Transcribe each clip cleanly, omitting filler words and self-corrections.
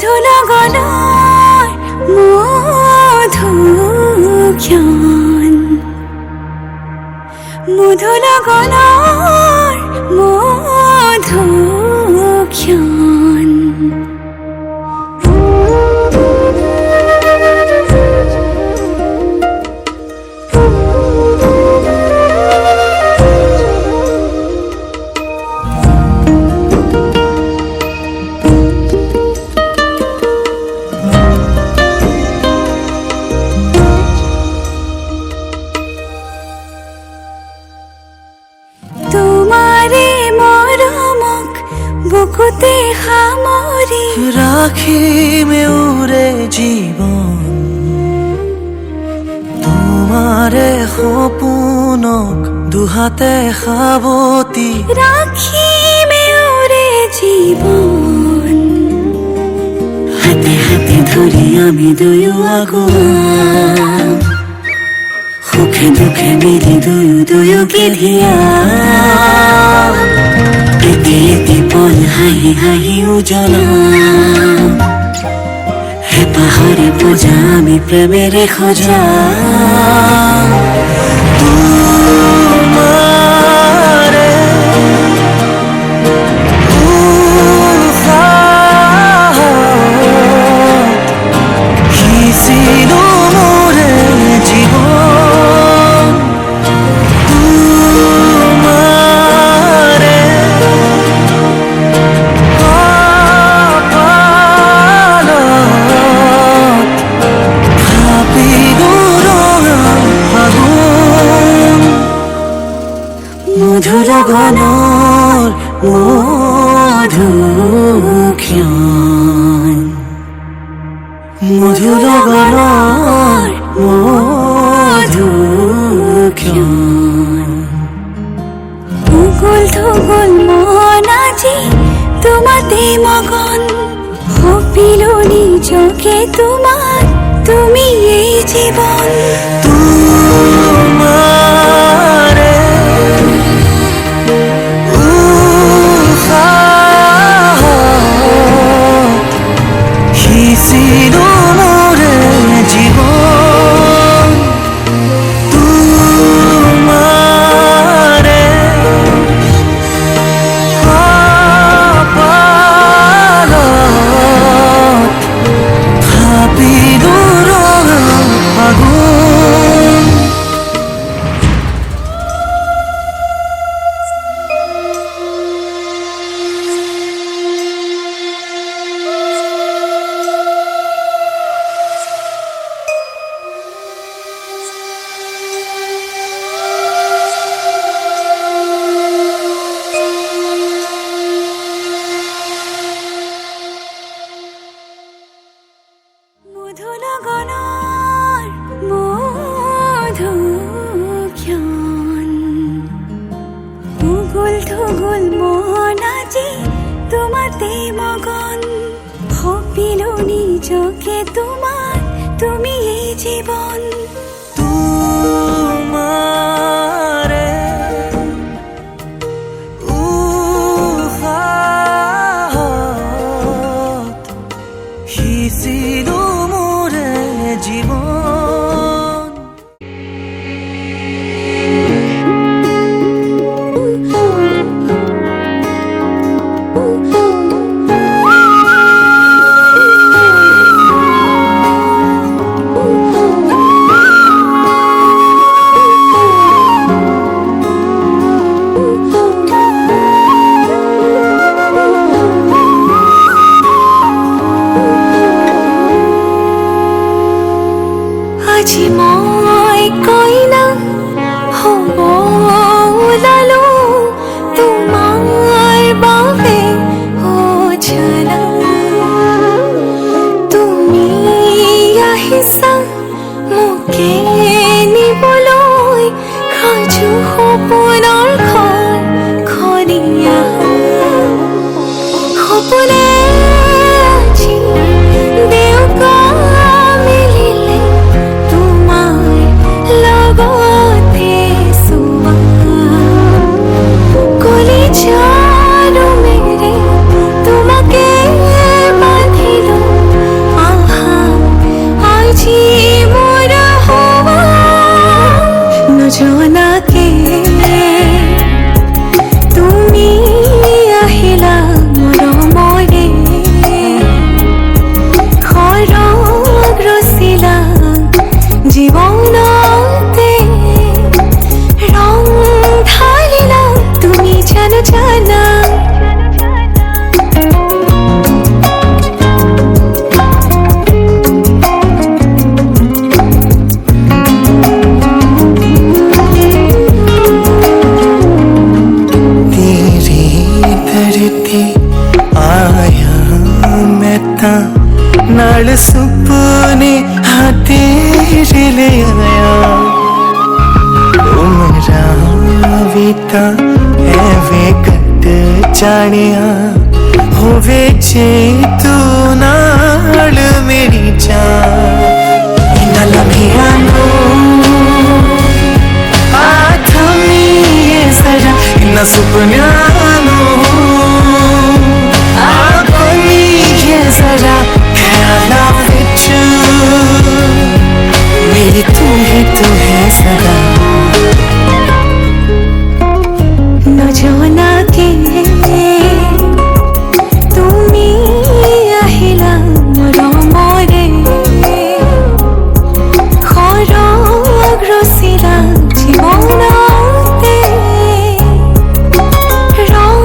মধুলা গলাৰ মধুক্ষণ, মধুলা গলাৰ মধুক্ষণ। তোমাৰে মৰমক বুকুতে খামৰি ৰাখি মেউৰে জীবন, তোমাৰে সপোনক দুহাতে সাৱটি রাখি মেউরে জীবন। হাতে হাতে ধরি আমি দুয়ো আগুয়া, সুখে দুখে মিলি দুয়ো দুয়োকে ধিয়া। এটি এটি পল হাঁহি হাঁহি উজ্বলা, হেঁপাহৰে পূজা আমি প্ৰেমেৰে সজা। তোমাৰে উশাহত সিঁচিলো মোৰে জীৱন, তোমাৰে কপালত থাপিলো ৰঙা ফাগুন। মধুলা গলার মধুক্ষণ, মধুলা গলার মধুক্ষণ। উগুল থুগুল মন আজি তোমাতে মগন, সপিলো নিজকে তোমার, তুমি এই জীবন। তোমাৰে উশাহত সিঁচিলো মোৰে জীৱন, তোমাৰে কপালত থাপিলো ৰঙা ফাগুন। মধুলা গলার মধুক্ষণ, উগুল থুগুল মন আজি তোমাতে মগন, সপিলো নিজকে তোমার, তুমি এই জীবন। তোমাৰে উশাহত সিঁচিলো মোৰে জীৱন। নজনাকে তুমি আহিলা মৰমৰে সৰগ ৰচিলা জীৱনতে ৰং ঢালিলা তুমি জানো জানা नाल सुपने तेरे ले आया उमरा बीता है वे कट जानिया होवे जे तू नाल मेरी जान इन्ना लम्हिया नो आथमी ये जरा इन्ना सुपना नो आखोनी ये जरा मेरी तू है सदा নজনাকে তুমি আহিলা মৰমৰে সৰগ ৰচিলা জীৱনতে ৰং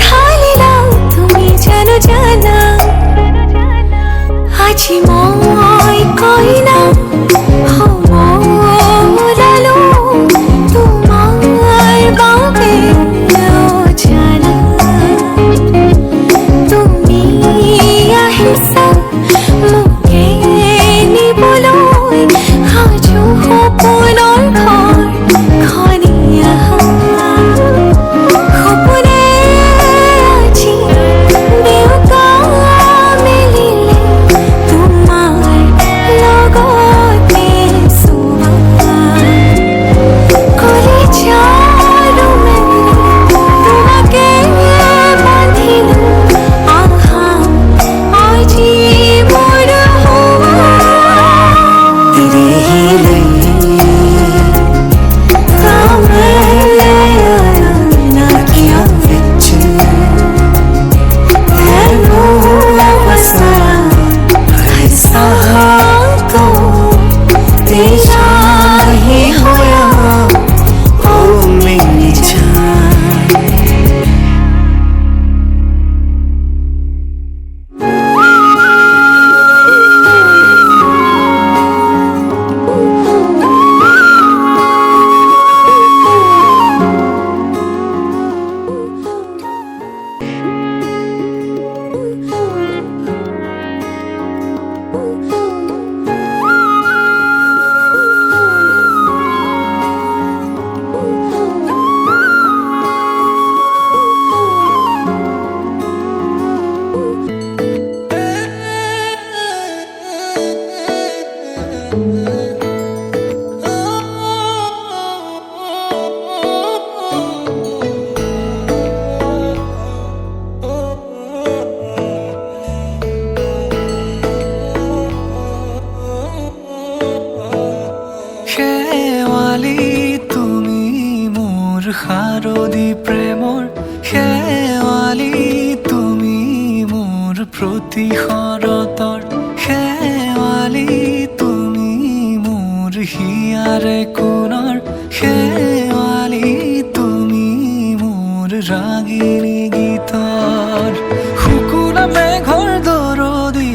ঢালিলা তুমি জানো জানা আজি মই কইনা হ'ব ওলালো তোমাৰ বাবে জানা তুমি আহিছা মোকে নিবলৈ সাজু সপোনৰ ঘৰখনীয়া সপোনে আজি দেউকা মেলিলে তোমাৰ লগতে চোৱা কলিজাৰো মেলি তোমাকে বান্ধিলো আহা আজি মোৰ হোৱা তেৰে ही लिए सामने ना किया विच तेनू वसाया ऐसा तो तेरा ही होया ओ मेरी जान শেৱালি তুমি মোৰ শাৰদী প্ৰেমৰ শেৱালি তুমি মোৰ প্ৰতি শৰতৰ শেৱালি তুমি মোৰ হিয়াৰে কোণৰ শেৱালি তুমি মোৰ ৰাগিনী গীতৰ শুকুলা মেঘৰ দৰদি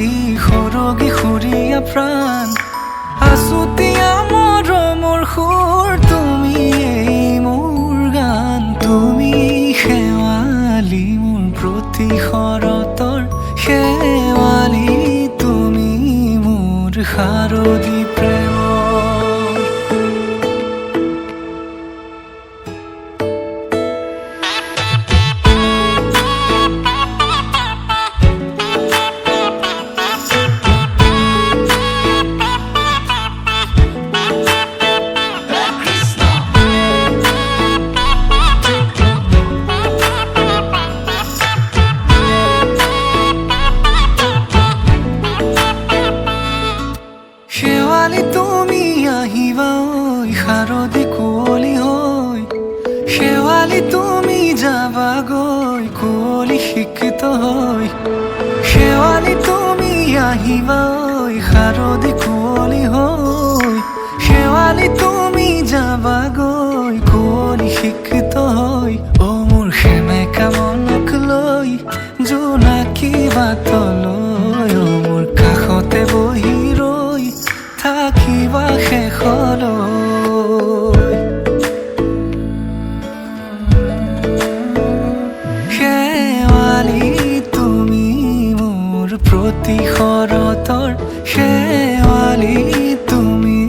সৰগী সুৰীয়া প্ৰাণ আছুতীয়া মৰমৰ সুৰ তুমি এই মোৰ গান তুমি শেৱালি মোৰ প্ৰতি শৰতৰ শেৱালি তুমি মোৰ শাৰদী প্ৰেমৰ শেৱালি তুমি আহিবা ঐ শাৰদী কুঁৱলী শেৱালি তুমি যাবাগৈ কুঁৱলী শিক্ষিত হৈ শেৱালি তুমি আহিবা ঐ শাৰদী কুঁৱলী হৈ শেৱালি তুমি যাবাগৈ কুঁৱলী শিক্ষিত হৈ অ মোৰ সেমেকা মনক লৈ জোনাকী বাটলৈ অ মোৰ কাষতে বহি ৰৈ থাকিবা শেষলৈ শেৱালি তুমি মোৰ প্ৰতি শৰতৰ শেৱালি তুমি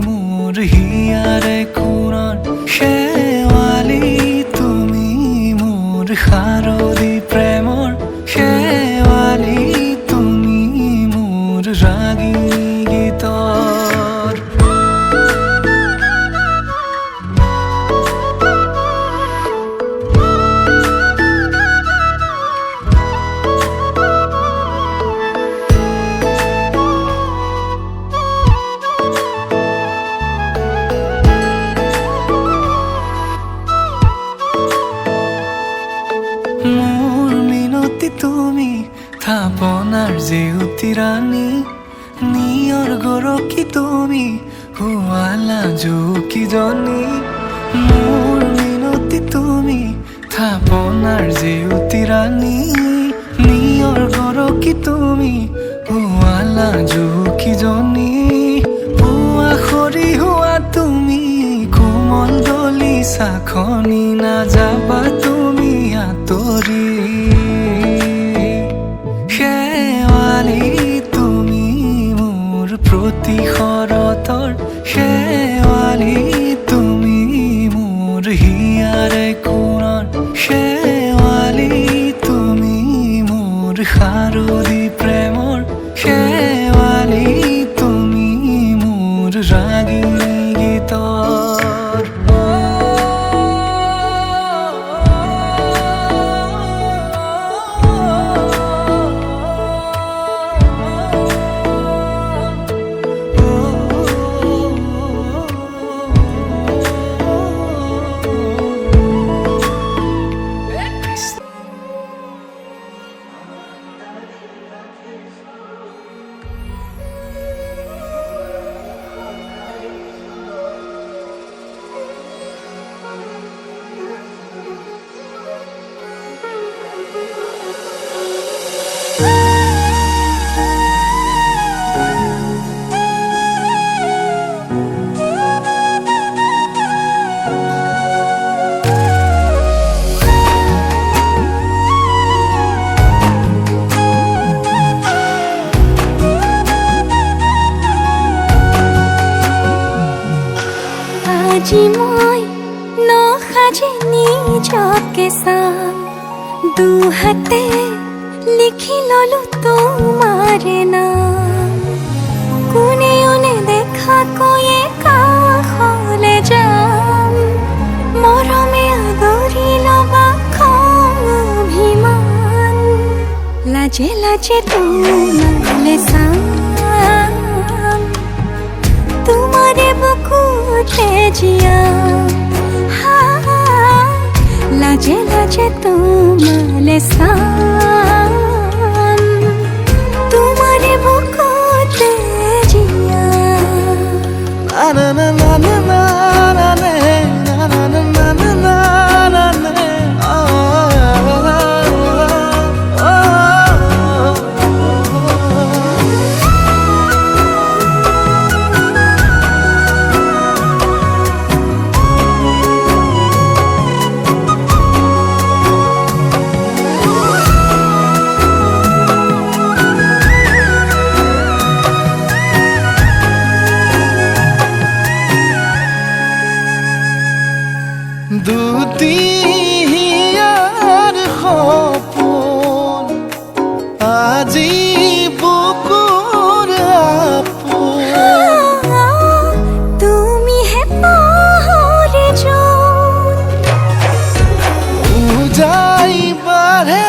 মোৰ হিয়াৰে কোণৰ শেৱালি তুমি মোৰ শাৰদী প্ৰেমৰ শেৱালি তুমি মোৰ ৰাগিনী গীতৰ মোৰ মিনতি তুমি থাপনাৰ জেউতি ৰাণী নিয়ৰ গৰকী তুমি শুৱালা জুকিজনী মোৰ মিনতি তুমি থাপনাৰ জেউতি ৰাণী নিয়ৰ গৰকী তুমি শুৱালা জুকিজনী পুৱা খৰি হোৱা তুমি কোমল দলি চাখনি নাযাবা তুমি আঁতৰি শেৱালি তুমি মোৰ প্ৰতি শৰতৰ শেৱালি তুমি মোৰ হিয়াৰে কোণৰ শেৱালি তুমি মোৰ শাৰদী প্ৰেমৰ শেৱালি তুমি মোৰ ৰাগিনী গীতৰ আজি মই নসাজি নিজকে চাম দুহাতে লিখি ললো তোমাৰে নাম কোনেও নেদেখাকৈয়ে কাষলে যাম মৰমে আদৰি লবা খং অভিমান লাজে লাজে তোমালে চাম তোমাৰে বুকুতে জিয়া লাজে লাজে তোমালে চাম তোমাৰে বুকুতে জিয়া na na na na na na na na na na na na na দুটিয়াৰ সপোন আজি বুকুৰ আপোন তুমিহে পাহৰি যোন উজাই বাঢ়ে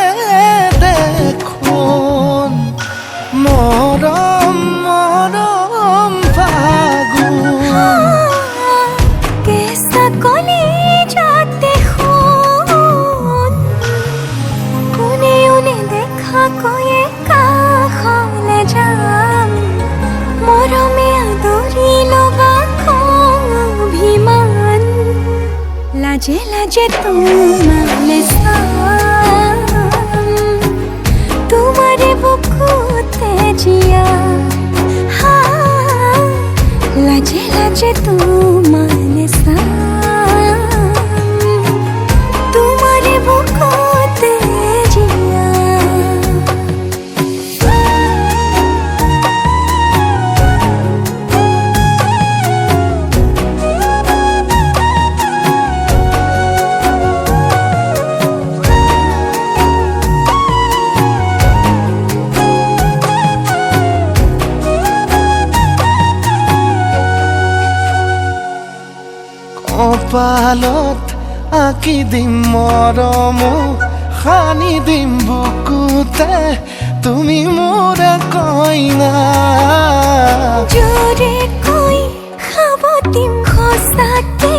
দেখোন মৰম মৰম ফাগুন কেঁচা কলি যাতে লাজে লাজে তোমালে চাম তোমাৰে বুকুতে জিয়া হা লাজে লাজে তোমালে চাম তোমাৰে বুকুতে জিয়া কপালত আঁকি দিম মৰম সানি দিম বুকুতে তুমি মোৰ কইনা জোৰে কৈ খাব দিম সঁচাকে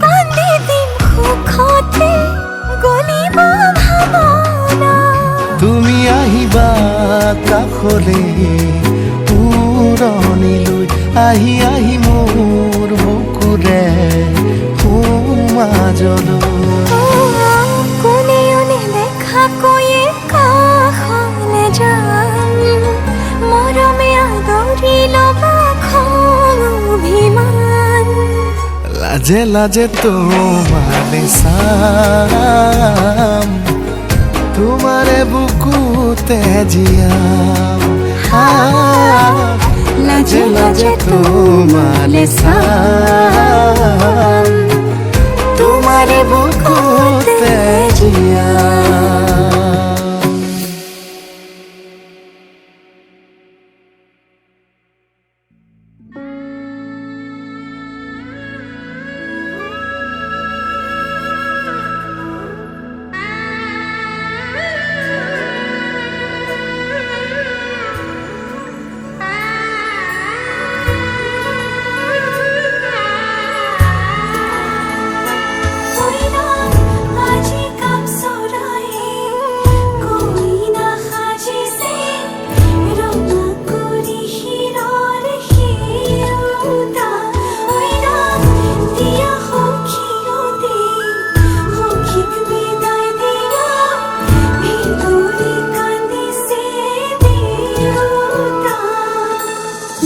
কান্দি দিম সুখতে গলিব ভাৱনা তুমি আহিবা কাষলে পুৰণিলৈ আহি আহি মোৰ বুকুৰে সোমাজলৈ কোনেও নেদেখাকৈয়ে কাষলে যাম মৰমে আদৰি ল'বা খং অভিমান লাজে লাজে তোমালে চাম তোমাৰে বুকুতে জিয়াম লাজে লাজে তোমালে চাম তোমাৰে বুকুতে জিয়াম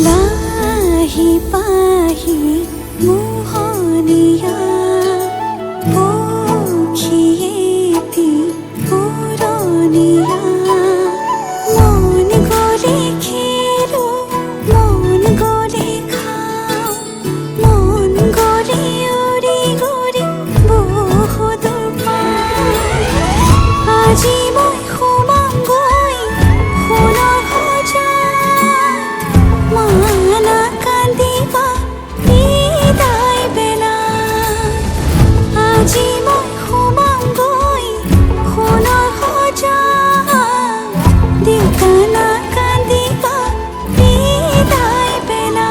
লাহি পাহি মোহনীয়া পক্ষীয়েতি পুৰণীয়া মন গ'লে খেৰো মন গ'লে খাওঁ মন গ'লে উৰি ঘূৰি বহুদূৰ পাওঁ আজি মই সোমামগৈ সোণৰ সজাত মানা কান্দিবা বিদায় বেলা আজি মই সোমামগৈ সোণৰ সজাত দেউতানা কান্দিবা বিদায় বেলা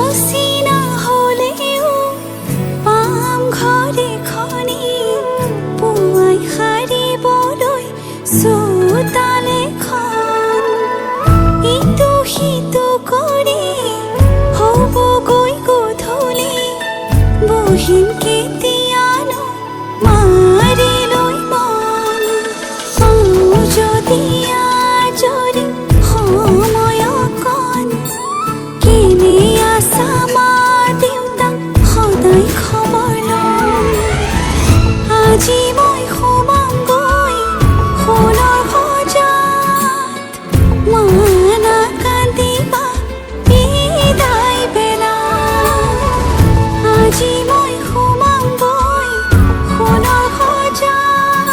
অচিনা হ'লেও পাম ঘৰে খনি পুৱাই সাৰিবলৈ চোতালেখন ইটো সিটো কৰি হ'বগৈ গধূলি বহিম কেতিয়ানো মাৰি লৈ মন পাওঁ যদি আজৰি সময় অকণ কেনে আছা মা দেউতাক সদায় খবৰ ল'ম আজি মই সোমামগৈ সোণৰ সজাত মানা কান্দিবা বিদায় বেলা আজি মই সোমামগৈ সোণৰ সজাত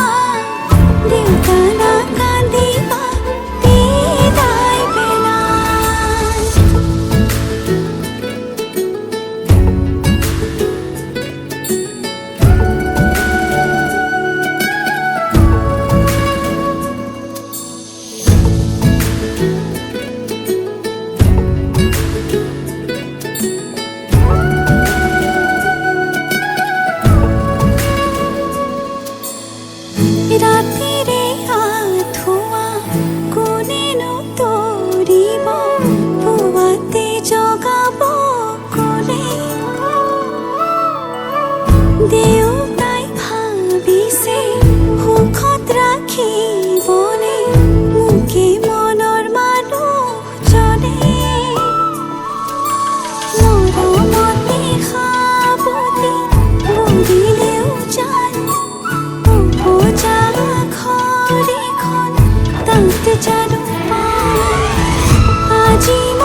দেউতানা কান্দিবা জানো পাই আজি